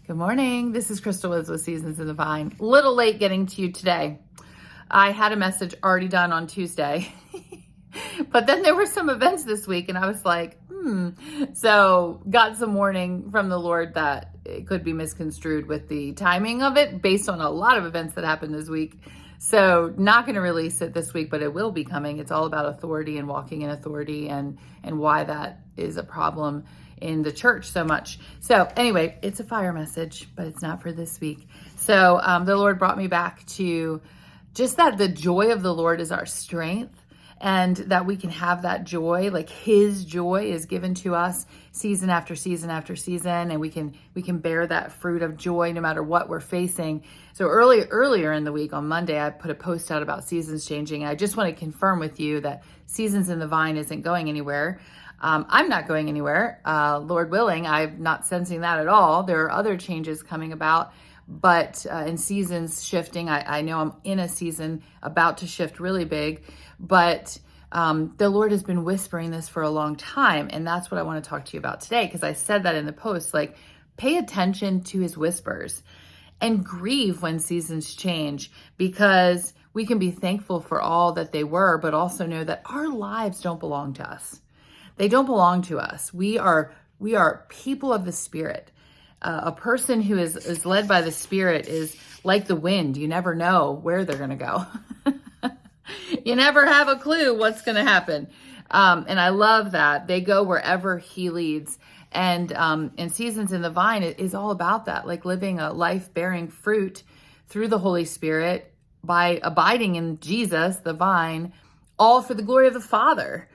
Good morning. This is Crystal Liz with Seasons in the Vine. Little late getting to you today. I had a message already done on Tuesday, but then there were some events this week and I was like, So got some warning from the Lord that it could be misconstrued with the timing of it based on a lot of events that happened this week. So not going to release it this week, but it will be coming. It's all about authority and walking in authority and why that is a problem in the church so much. So anyway, it's a fire message, but it's not for this week. So the Lord brought me back to just that the joy of the Lord is our strength, and that we can have that joy, like his joy is given to us season after season after season, and we can bear that fruit of joy no matter what we're facing. So earlier in the week on Monday, I put a post out about seasons changing. I just want to confirm with you that Seasons in the Vine isn't going anywhere. I'm not going anywhere. Lord willing, I'm not sensing that at all. There are other changes coming about, but in seasons shifting, I know I'm in a season about to shift really big, but the Lord has been whispering this for a long time. And that's what I want to talk to you about today, because I said that in the post, like, pay attention to his whispers and grieve when seasons change, because we can be thankful for all that they were, but also know that our lives don't belong to us. They don't belong to us. We are people of the Spirit. A person who is led by the Spirit is like the wind. You never know where they're going to go. You never have a clue what's going to happen. And I love that. They go wherever he leads. And Seasons in the Vine is all about that, like living a life bearing fruit through the Holy Spirit by abiding in Jesus, the vine, all for the glory of the Father,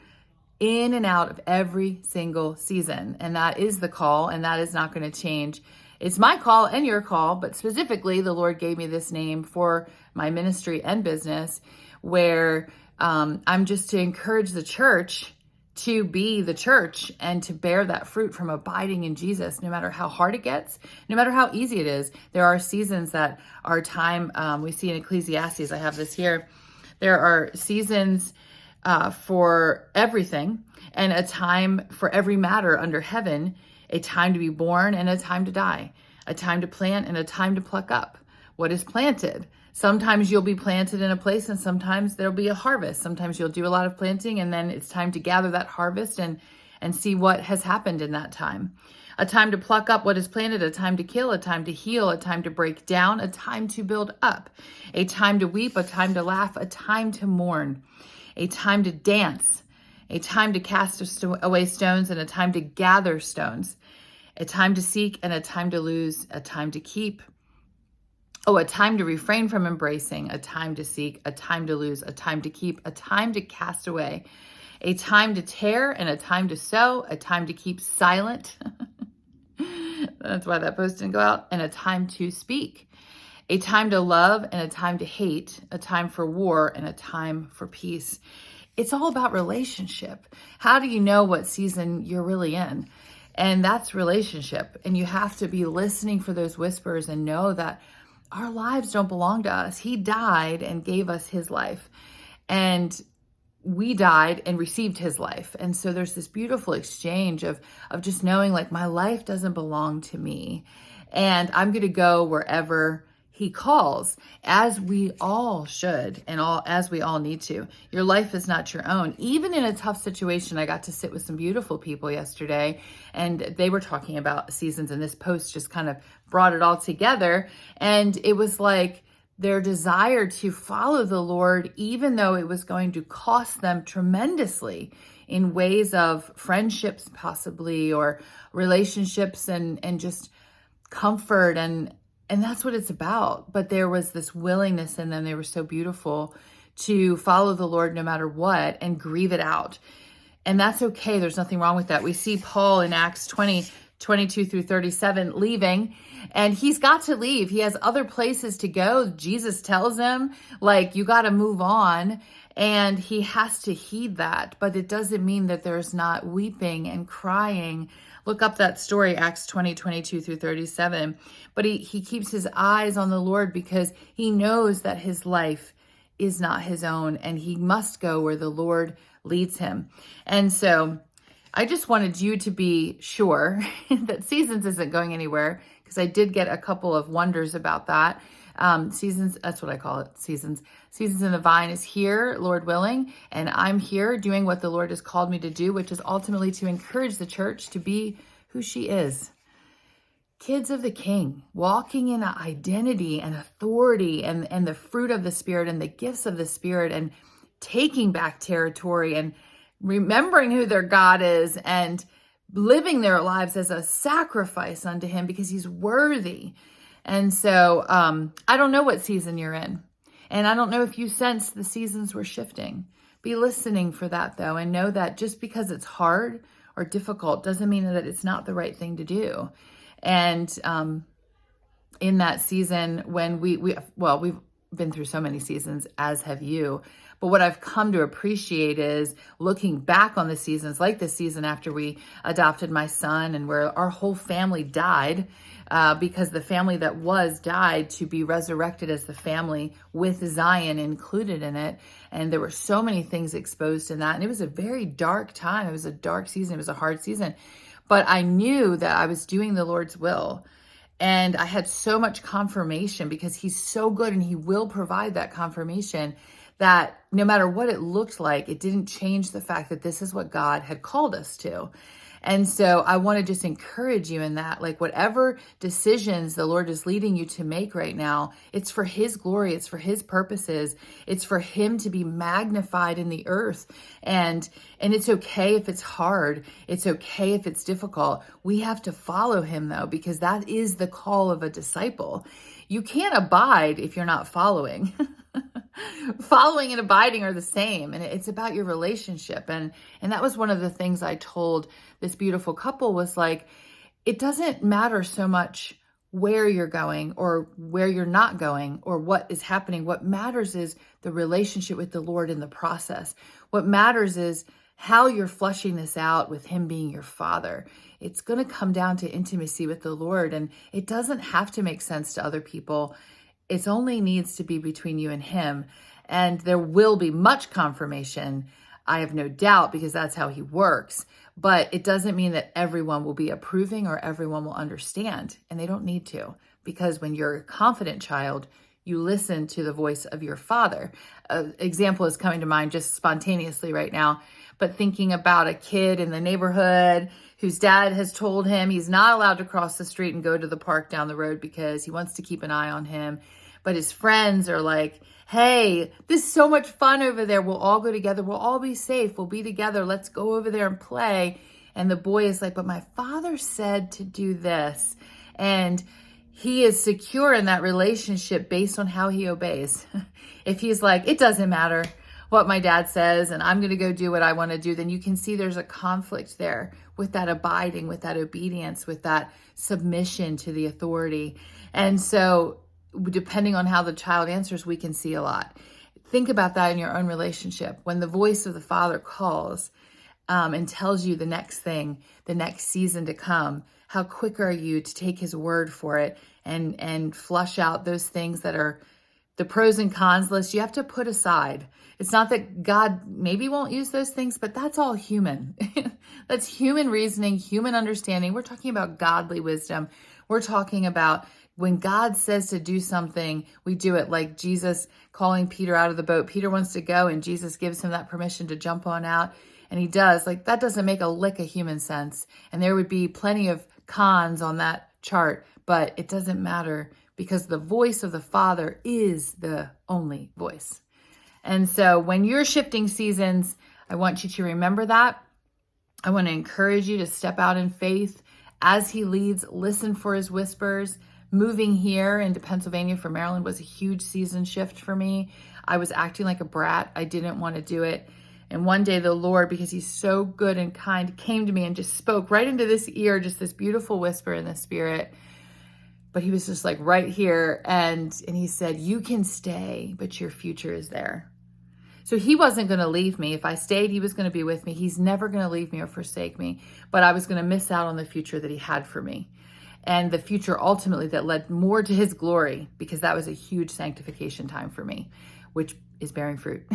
in and out of every single season. And that is the call, and that is not going to change. It's my call and your call, but specifically the Lord gave me this name for my ministry and business, where I'm just to encourage the church to be the church and to bear that fruit from abiding in Jesus, no matter how hard it gets, no matter how easy it is. There are seasons that are time, we see in Ecclesiastes, I have this here, there are seasons for everything, and a time for every matter under heaven, a time to be born and a time to die, a time to plant and a time to pluck up what is planted. Sometimes you'll be planted in a place and sometimes there'll be a harvest. Sometimes you'll do a lot of planting and then it's time to gather that harvest and see what has happened in that time. A time to pluck up what is planted, a time to kill, a time to heal, a time to break down, a time to build up, a time to weep, a time to laugh, a time to mourn, a time to dance, a time to cast away stones and a time to gather stones, a time to seek and a time to lose, a time to keep. A time to refrain from embracing, a time to seek, a time to lose, a time to keep, a time to cast away, a time to tear and a time to sow, a time to keep silent. That's why that post didn't go out. And a time to speak, a time to love and a time to hate, a time for war and a time for peace. It's all about relationship. How do you know what season you're really in? And that's relationship. And you have to be listening for those whispers and know that our lives don't belong to us. He died and gave us his life, and we died and received his life. And so there's this beautiful exchange of just knowing, like, my life doesn't belong to me and I'm going to go wherever he calls, as we all should, and as we all need to. Your life is not your own. Even in a tough situation, I got to sit with some beautiful people yesterday, and they were talking about seasons, and this post just kind of brought it all together. And it was like their desire to follow the Lord, even though it was going to cost them tremendously in ways of friendships possibly, or relationships, and just comfort, and that's what it's about. But there was this willingness in them. They were so beautiful to follow the Lord no matter what and grieve it out. And that's okay. There's nothing wrong with that. We see Paul in Acts 20:22 through 37 leaving, and he's got to leave. He has other places to go. Jesus tells him, like, you got to move on, and he has to heed that. But it doesn't mean that there's not weeping and crying. Look up that story, Acts 20:22 through 37. But he keeps his eyes on the Lord because he knows that his life is not his own, and he must go where the Lord leads him. And so I just wanted you to be sure that Seasons isn't going anywhere, because I did get a couple of wonders about that. Seasons, that's what I call it, Seasons. Seasons in the Vine is here, Lord willing, and I'm here doing what the Lord has called me to do, which is ultimately to encourage the church to be who she is. Kids of the King, walking in identity and authority and the fruit of the Spirit and the gifts of the Spirit, and taking back territory and remembering who their God is and living their lives as a sacrifice unto him because he's worthy. And so I don't know what season you're in. And I don't know if you sense the seasons were shifting. Be listening for that, though, and know that just because it's hard or difficult doesn't mean that it's not the right thing to do. And in that season, when we've been through so many seasons, as have you. But what I've come to appreciate is looking back on the seasons, like this season after we adopted my son, and where our whole family died, because the family that was died to be resurrected as the family with Zion included in it. And there were so many things exposed in that. And it was a very dark time. It was a dark season. It was a hard season. But I knew that I was doing the Lord's will. And I had so much confirmation, because he's so good and he will provide that confirmation, that no matter what it looked like, it didn't change the fact that this is what God had called us to. And so I want to just encourage you in that, like, whatever decisions the Lord is leading you to make right now, it's for his glory, it's for his purposes, it's for him to be magnified in the earth. And it's okay if it's hard, it's okay if it's difficult. We have to follow him, though, because that is the call of a disciple. You can't abide if you're not following. Following and abiding are the same, and it's about your relationship. And that was one of the things I told this beautiful couple, was like, it doesn't matter so much where you're going or where you're not going or what is happening. What matters is the relationship with the Lord in the process. What matters is how you're fleshing this out with him being your father. It's going to come down to intimacy with the Lord, and it doesn't have to make sense to other people. It only needs to be between you and him. And there will be much confirmation, I have no doubt, because that's how he works. But it doesn't mean that everyone will be approving or everyone will understand. And they don't need to, because when you're a confident child, you listen to the voice of your father. An example is coming to mind just spontaneously right now, but thinking about a kid in the neighborhood whose dad has told him he's not allowed to cross the street and go to the park down the road because he wants to keep an eye on him. But his friends are like, hey, this is so much fun over there. We'll all go together. We'll all be safe. We'll be together. Let's go over there and play. And the boy is like, but my father said to do this. And he is secure in that relationship based on how he obeys. If he's like, it doesn't matter what my dad says, and I'm going to go do what I want to do, then you can see there's a conflict there with that abiding, with that obedience, with that submission to the authority. And so depending on how the child answers, we can see a lot. Think about that in your own relationship. When the voice of the Father calls and tells you the next thing, the next season to come, how quick are you to take his word for it and flush out those things that are the pros and cons list you have to put aside. It's not that God maybe won't use those things, but that's all human. That's human reasoning, human understanding. We're talking about godly wisdom. We're talking about when God says to do something, we do it, like Jesus calling Peter out of the boat. Peter wants to go and Jesus gives him that permission to jump on out. And he does. Like, that doesn't make a lick of human sense. And there would be plenty of cons on that chart, but it doesn't matter because the voice of the Father is the only voice. And so when you're shifting seasons, I want you to remember that. I want to encourage you to step out in faith as he leads. Listen for his whispers. Moving here into Pennsylvania from Maryland was a huge season shift for me. I was acting like a brat. I didn't want to do it. And one day the Lord, because he's so good and kind, came to me and just spoke right into this ear, just this beautiful whisper in the spirit. But he was just like right here. And he said, you can stay, but your future is there. So he wasn't going to leave me. If I stayed, he was going to be with me. He's never going to leave me or forsake me. But I was going to miss out on the future that he had for me. And the future ultimately that led more to his glory, because that was a huge sanctification time for me, which is bearing fruit.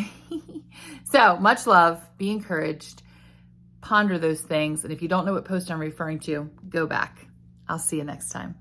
So much love, be encouraged. ponder those things. And if you don't know what post I'm referring to, go back. I'll see you next time.